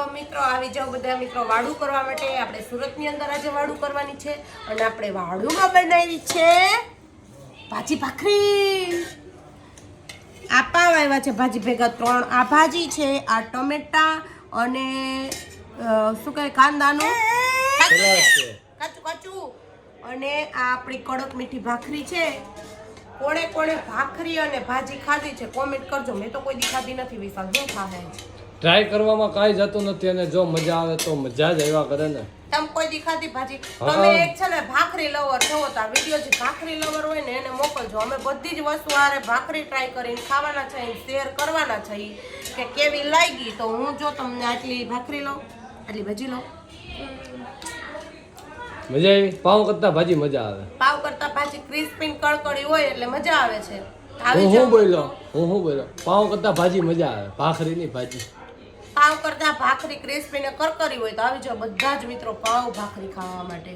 મિત્રો આવી જાવ બધા મિત્રો વાડું કરવા માટે આપણે સુરતની અંદર આજે વાડું કરવાની છે અને આપણે વાડુમાં બનાવી છે ભાજી ભાખરી આ પાવ આવ્યા છે ભાજી ભેગા 3 આ ભાજી છે આ ટમેટા અને શું કહે કાંદાનું કાચું કાચું અને આ આપણી કડક મીઠી ભાખરી છે કોણે કોણે ભાખરી અને ભાજી ખાધી છે કોમેન્ટ કરજો મેં તો કોઈ દી ખાધી નથી વિશાલ શું ખાહે ટ્રાય કરવામાં કાંઈ જતું નથી અને જો મજા આવે તો મજા જ આવ્યા કરે ને તમે કોઈ દી ખાધી ભાજી તમે એક છે ને ભાખરી લવર છો તો આ વિડિયો જે ભાખરી લવર હોય ને એને મોકલજો અમે બધી જ વસ્તુ આરે ભાખરી ટ્રાય કરીને ખાવાના છે શેર કરવાના છે કે કેવી લાગી તો હું જો તમને આટલી ભાખરી લઉં આટલી ભાજી લઉં મજા આવી પાવ કરતા ભાજી મજા આવે પાવ કરતા ભાજી ક્રિસ્પી કડકડી હોય એટલે મજા આવે છે હું બોલ્યો પાવ કરતા ભાજી મજા આવે ભાખરીની ભાજી પાવ કરતા ભાખરી ક્રિસ્પી ને કરકરી હોય તો આવી જાઓ બધા જ મિત્રો પાવ ભાખરી ખાવા માટે